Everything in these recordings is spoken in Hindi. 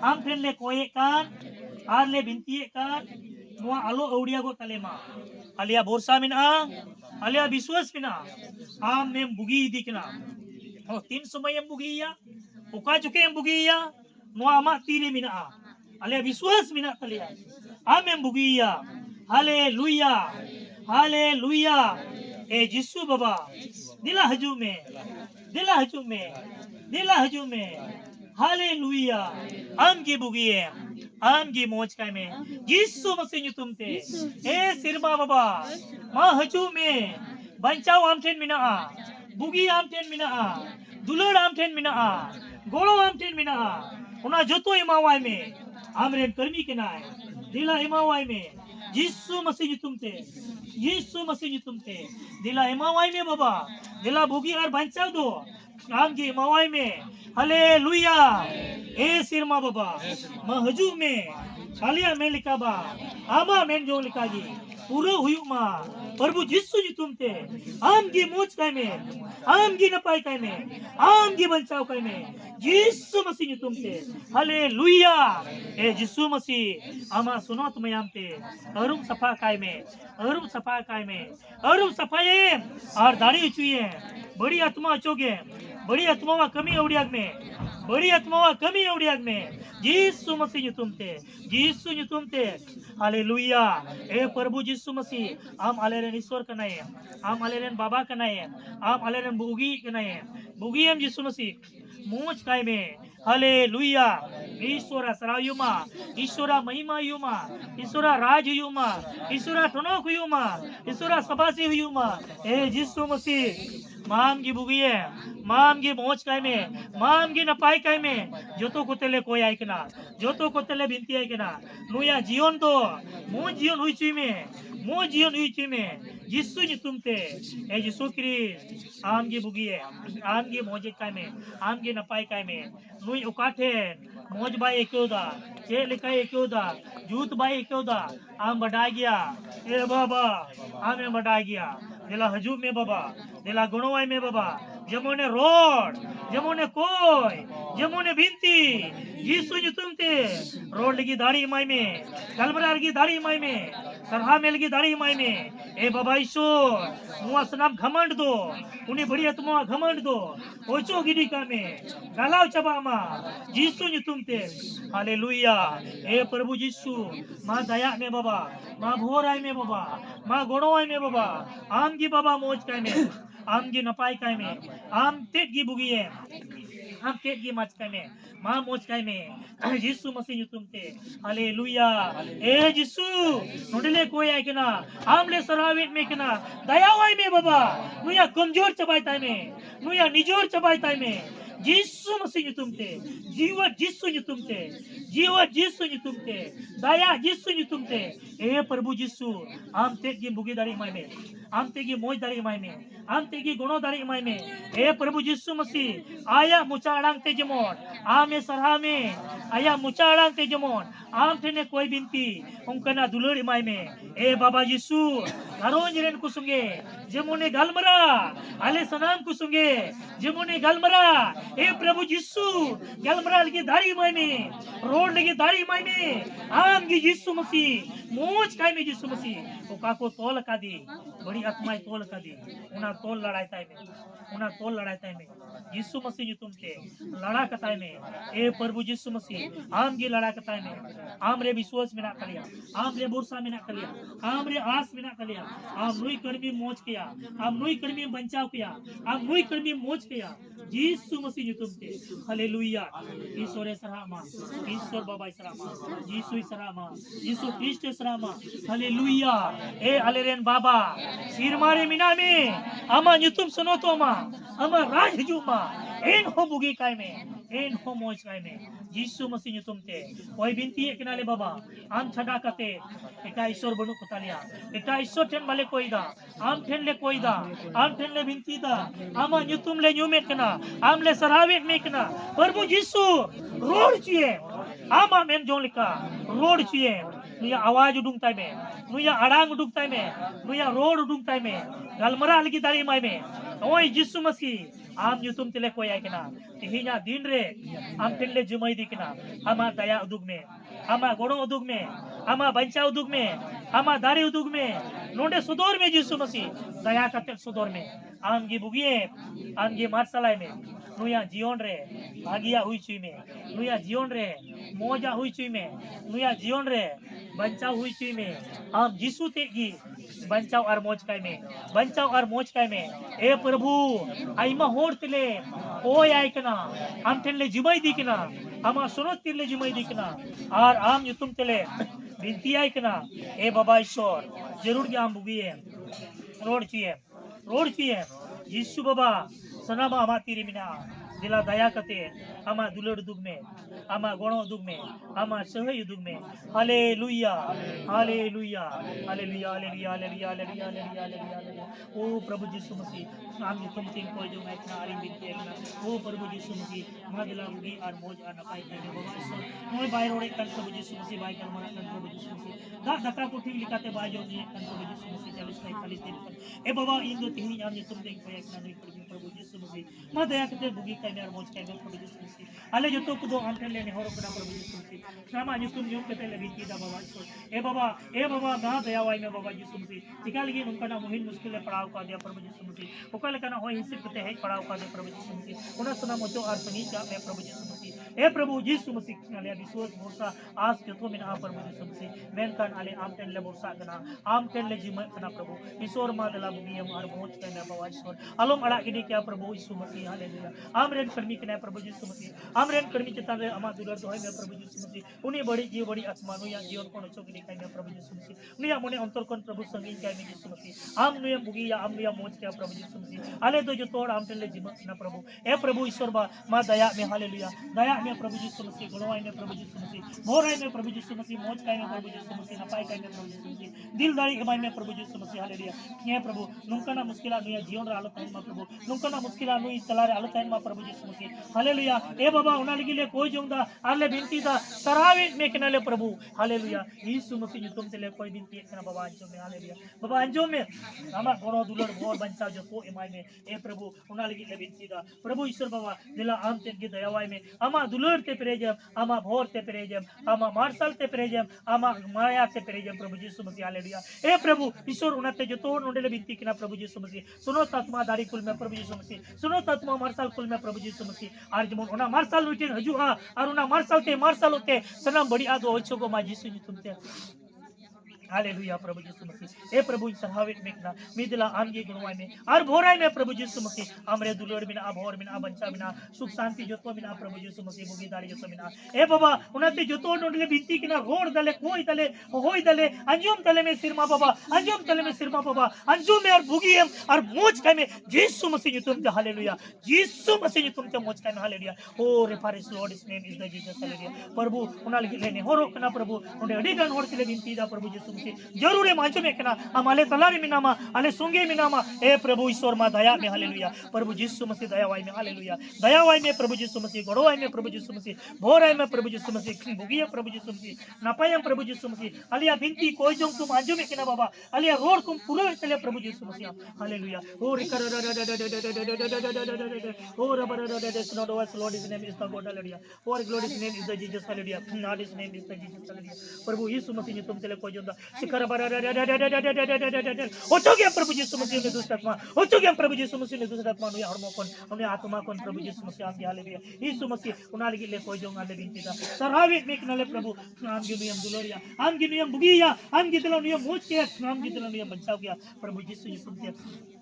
am pen le koye kan ar le binti kan noa alo audia go talema alia borsa mina alia biswas mina am mem bugi dikna oh tin sumay em bugi ya uka juke em bugi ya noa ama tiri mina alia biswas mina talia am em bugi ya haleluya haleluya ए जिसु बाबा दिला हजू में दिला हजू में दिला हजू में हालेलुया आम की बुगी है आम की मौज का में जिसु मसीह तुमते ए सिरमा बाबा मां हजू में बंचाओ आम टेन मिना बुगी आम टेन मिना दुलड़ आम टेन मिना गोलो आम टेन मिना उना जोतो इमावाई में आमरेन कर्मी के नाय दिला इमावाई में जिसु मसीह तुमते यीशु मसीह तुमते दिला इमावाई में बाबा दिला बुगी और बंचाओ दो आम की इमावाई में हालेलुया ए सिरमा बाबा महजू में आलिया में लिखा बा आमा में जो लिखा जी पूरा हुई मा प्रभु यीशु तुमते आम की मोच काय में आम की नपाई काय में आम की बंचाओ काय में यीशु मसीह तुमते हालेलुया ए यीशु मसीह आमा सुनो तुम यामते अरुम सफा काय में अरुम सफा काय में अरुम सफाए और दाढ़ी चुए बड़ी आत्मा चोगे बड़ी आत्मा कमी औडियाग में बड़ी आत्मा कमी औडियाग में यीशु मसीह तुमते हालेलुया ए प्रभु यीशु मसीह आम आलेरन ईश्वर कनाए आम आलेरन बाबा कनाए आम आलेरन बुगी एम यीशु मसीह मोच काय में हालेलुया ईश्वरा सरायुमा ईश्वरा महिमा युमा ईश्वरा राज युमा ईश्वरा टनक युमा ईश्वरा सबासी युमा ए यीशु मसीह माम की बुगिए माम की मोच काय में माम की नपाई काय में जो तो कोतेले कोई आय केना जो तो कोतेले बिनती आय केना नुया जीवन तो मो जीवन हुई ची में यीशु नि तुमते ए यीशु क्रिस्ट आम की बुगिए आम की मोज काय में आम की नपाई काय में नुई उकाठे मोज बाई एकोदा चे लिखाई एकोदा जूत बाई एकोदा आम बढ़ा गया ए बाबा आम बढ़ा गया दिला हजूब में बाबा दिला गुणवाई में बाबा जमोने रोड जमोने कोई जमोने भिंती यीशु नि तुमते रोड लगी दाढ़ी माई में कलबरार की दाढ़ी माई में सरहा मेल की दाढ़ी माई में ए बाबा ईश्वर मुआ सनाम घमंड दो उन्हें बड़ी आत्मा घमंड दो ओचो गिरी का में गलाव चबामा यीशु नि तुमते हालेलुया ए प्रभु यीशु मां दया में बाबा मां भोराई में बाबा मां गोड़ोई में बाबा आम की बाबा मोज काय में आम की नपाई काय में आम तेट की बुगी है आम तेट की मच काय में मां मोज काय में यीशु मसीह तुमते हालेलुया ए यीशु नोडले कोई आय केना आमले सरावित में केना दयावाई में बाबा नुया कमजोर चबाई ताई में नुया निजोर चबाई ताई में यीशु मसीह तुमते जीवन यीशु तुमते दया यीशु तुमते ए प्रभु यीशु आम तेट की बुगी दाड़ी माई में आम तेगी मोज दाड़ी माई में आम तेगी गुणो दाड़ी माई में ए प्रभु यीशु मसीह आया मुचाड़ांग ते जमोन आमे सरहा में आया मुचाड़ांग ते जमोन आम तेने कोई बिनती उनकना दुलड़ी माई में ए बाबा यीशु अरोंज रेन कुसुंगे जमुने गलमरा आले सनाम कुसुंगे जमुने गलमरा ए प्रभु यीशु गलमरा लगी दाढ़ी माई में रोड लगी दाढ़ी माई में आम की यीशु मसीह मोज काय में यीशु मसीह ओका को तोल का दी बड़ी आत्माएं तोल का दी उना तोल लड़ाई में यीशु मसीह तुमते लड़ा कताई में ए प्रभु यीशु मसीह आम की लड़ा कताई में आम रे विश्वास में ना कलिया आम रे बुरसा में ना कलिया आम रे आस में ना कलिया आम नुई कर्मी मोज किया आम नुई कर्मी बंचाव किया आम नुई कर्मी मोज किया यीशु मसीह तुमते हालेलुया ईश्वर सरामा ईश्वर बाबा सरामा यीशु सरामा यीशु क्रिस्ट सरामा हालेलुया ए अलेरेन बाबा सिर मारे मिना में अमा युतुम सुनो तो अमा राज जुमा एन हो बुगी काय में एन हो मोज काय में यीशु मसीह तुमते कोई बिनती है किनाले बाबा आम छड़ा कते एटा ईश्वर बनु कोतालिया एटा ईश्वर ठेन माले कोई दा आम ठेन ले कोई दा आम ठेन ले बिनती दा आमा युतुम ले न्यूमेट कना आम ले सरावेट में कना प्रभु यीशु रोड चिए आमा मेन जो लिखा रोड चिए नुया आवाज उडुंगताय में नुया अड़ांग उडुंगताय में नुया रोड उडुंगताय में गलमरा लगी दाड़ी माई में ओय जिसु मसीह आम ᱧᱩᱛᱩᱢ तेले कोई आयकना तिहिना दिन रे आम तेले जुमाई दिकना आमा दया उदुग में आमा गोड़ो उदुग में आमा बंचा उदुग में आमा दारी उदुग में नोंडे सुदोर में जिसु मसीह दया कते सुदोर में आम गी बुगिए आम गी मार्सलाय में नुया जीवन रे भागिया हुई चुई में नुया जीवन रे मोजा हुई चुई में नुया जीवन रे बंचाव हुई चुई में आम जिसु तेगी बंचाव और मोज काय में बंचाव और मोज काय में ए प्रभु आइमा होर तिले ओय आयकना आम तेले जिमाई दिकना आमा सुनत तिले जिमाई दिकना और आम युतुम तेले बिनती आयकना ए बाबा ईश्वर जरूर के आम बुगिए रोड चाहिए यीशु बाबा सनामा आमा तीरी मिना दिला दया कते आमा दुलड़ दुग में आमा गोणो दुग में आमा सहय दुग में hallelujah hallelujah hallelujah hallelujah hallelujah hallelujah hallelujah ओ प्रभु यीशु मसीह आम तुम तीन कोई जो मैं इतना आरी बिनती है ना ओ प्रभु यीशु मसीह मा दिला मुगी और मोज और नपाई के बाबा ईश्वर मोय बाय रोड़े कन प्रभु यीशु मसीह बाय कर मना कन प्रभु यीशु मसीह दा दका को ठीक लिखाते बाय जो जी कन प्रभु यीशु मसीह 40 दिन ए बाबा इन दो तीन आम तुम देख कोई इतना नहीं प्रभु यीशु मसीह मा दया करते बुगी का और मोज का प्रभु यीशु मसीह आले जो तो को दो हम लेने होरो कना प्रभु यीशु मसीह क्षमा तुम न्यूम के ले बिनती दा बाबा ईश्वर ए बाबा ना दया वाई में बाबा यीशु मसीह निकाल लगी उनका मुहिन मुश्किल पड़ाव का दिया प्रभु यीशु मसीह ओका लेकना होय हिसिब कते है पड़ाव का दिया प्रभु यीशु मसीह उना सुना मोचो और संगी का मैं प्रभु यीशु मसीह ए प्रभु यीशु मसीह आले विश्वास भरोसा आस के तो में आ प्रभु यीशु मसीह मेन कान आले आम तेन ले भरोसा कना आम तेन ले जिम कना प्रभु ईश्वर मा दला बुगियम और मोच कना बाबा ईश्वर आलम अड़ा गिनी क्या प्रभु यीशु मसीह हालेलुया आम रेन कर्मी कना प्रभु यीशु मसीह आम रेन कर्मी चेतान रे आमा दुलर दोय में प्रभु यीशु मसीह उनी बड़ी जीव बड़ी आत्मा नुया जीवन को नचो गिनी काय में प्रभु यीशु मसीह नुया मने अंतर कोन प्रभु संगी काय में यीशु मसीह आम नुया बुगी या आम नुया मोच क्या प्रभु यीशु मसीह आले तो जो तोड़ आम तेन ले जिम कना प्रभु ए प्रभु ईश्वर बा मा दया में हालेलुया दया में प्रभु यीशु मसीह गुणवाई में प्रभु यीशु मसीह भोराई में प्रभु यीशु मसीह मोच काय में प्रभु यीशु मसीह नपाई काय में प्रभु यीशु मसीह दिल दाड़ी एमाई में प्रभु यीशु मसीह हालेलुया ये प्रभु नुंकना मुश्किला नुया जीवन रे आलो ताइन मा प्रभु नुंकना मुश्किला नुई चला रे आलो ताइन मा प्रभु यीशु मसीह हालेलुया ए बाबा उना लगी ले कोई जोंदा आले बिनती दा सरावे में कनाले प्रभु हालेलुया यीशु मसीह तुम तेले कोई बिनती कना बाबा अंजो में हालेलुया बाबा अंजो में आमा गोरो दुलड़ भोर बंचा जो को एमाई में ए प्रभु उना लगी ले बिनती दा प्रभु ईश्वर बाबा दिला आम ते की दयावाई में आमा दुलड़ ते प्रेजम आमा भोर ते प्रेजम आमा मार्शल ते प्रेजम आमा माया ते प्रेजम प्रभु यीशु मसीह हालेलुया ए प्रभु ईश्वर उनाते जो तो नोडले बिनती कना प्रभु यीशु मसीह सुनो तत्मा दाड़ी कुल में प्रभु यीशु मसीह सुनो तत्मा मार्शल कुल में प्रभु यीशु मसीह आर जमन उना मार्शल उठिन हजुआ और उना मार्शल होते सनम बड़ी आदो होछो को मा यीशु तुमते हालेलुया प्रभु यीशु मसीह ए प्रभु सहावित मेकना मिदला आमगे गुणवाई में और भोराई में प्रभु यीशु मसीह हमरे दुलड़ बिना भोर बिना बंचा बिना सुख शांति जोतो बिना प्रभु यीशु मसीह मुगी दाड़ी जोतो बिना ए बाबा उनाते जोतो नोडले बिनती किना रोड दले कोई दले होई दले अंजुम तले में सिरमा बाबा अंजुम तले में सिरमा बाबा अंजुम में और बुगीम और मोच का में यीशु मसीह तुम ते हालेलुया यीशु मसीह तुम ते मोच का में hallelujah O reference Lord is name is the Jesus hallelujah प्रभु उना लगी लेने होरो कना प्रभु उंडे अडी गन होर के बिनती दा प्रभु यीशु जरूर है मांझो में कना हम आले तलावी मिनामा आले सुंगे मिनामा ए प्रभु ईश्वर मा दया में हालेलुया प्रभु यीशु मसीह दया वाई में हालेलुया दया वाई में प्रभु यीशु मसीह गड़वाई में प्रभु यीशु मसीह भोराई में प्रभु यीशु मसीह बुगिया प्रभु यीशु मसीह नपायम प्रभु यीशु मसीह आलिया बिनती कोई जो तुम आंजो में कना बाबा आलिया रोड तुम पूरा चले प्रभु यीशु मसीह हालेलुया ओ रिकर ओ रबर Lord is name is the God hallelujah और glory is name is the Jesus hallelujah God is name is the Jesus hallelujah प्रभु यीशु मसीह तुम चले कोई जो शिखर ओचोगे प्रभु यीशु मसीह ने दुष्ट आत्मा ओचोगे प्रभु यीशु मसीह ने दुष्ट आत्मा नुया हरमो कोन हमने आत्मा कोन प्रभु यीशु मसीह आम हालेलुया यीशु मसीह उना लगी ले कोई जोंगा ले बिनती दा सरावित में कनले प्रभु आम गी नियम दुलोरिया आम गी नियम बुगिया आम गी तलो नियम मोच के आम गी तलो नियम बचाव गया प्रभु यीशु मसीह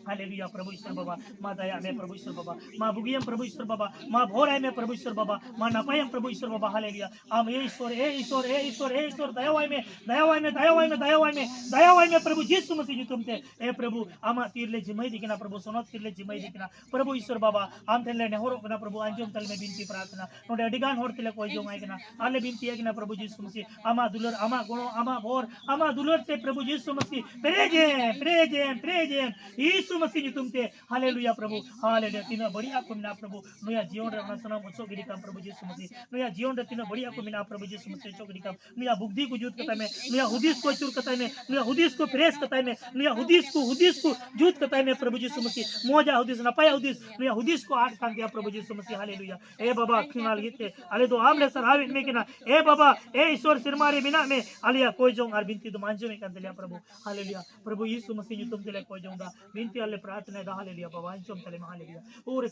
हालेलुया प्रभु ईश्वर बाबा मा दया में प्रभु ईश्वर बाबा मा बुगियम प्रभु ईश्वर बाबा मा भोराय में प्रभु ईश्वर बाबा मा नपायम प्रभु ईश्वर बाबा हालेलुया आम ए ईश्वर ए ईश्वर ए ईश्वर ए ईश्वर दयावाई में दयावाई में दयावाई में दयावाई में दयावाई में प्रभु यीशु मसीह तुमते ए प्रभु आमा तीरले जिमई दिकना प्रभु सोनत तीरले जिमई दिकना प्रभु ईश्वर बाबा आम तेले नेहरो कना प्रभु अंजुम तल में बिनती प्रार्थना नोडे अडिगान होर तिले कोई जो माइकना आले बिनती है प्रभु यीशु मसीह आमा दुलर आमा गुणो आमा भोर आमा दुलर ते प्रभु यीशु मसीह प्रेजे प्रेजे प्रेजे यीशु मसीह nyutum te haleluya प्रभु haleluya tina बढ़िया को मिना प्रभु नुया जीवन रे सना मुचो गिरी काम प्रभु यीशु मसीह नुया जीवन रे tina बढ़िया को मिना प्रभु यीशु मसीह चो गिरी काम नुया बुद्धि को जुत कताई में नुया हुदिस को चुर कताई में नुया हुदिस को फ्रेश कताई में नुया हुदिस को जुत कताई में प्रभु यीशु मसीह मोजा हुदिस नपाया हुदिस नुया हुदिस को आठ कांग दिया प्रभु यीशु मसीह हालेलुया ए बाबा खिनाल गीते अले दो आमले सर हावित में किना ए बाबा ए ईश्वर सिरमारे बिना में आलिया कोई जोंग आर बिनती तो मांजो में कंदलिया प्रभु हालेलुया प्रभु यीशु मसीह तुम दिले कोई जोंगा बिनती अल्ले प्रार्थना दा हालेलुया बाबा अंचम तले हालेलुया और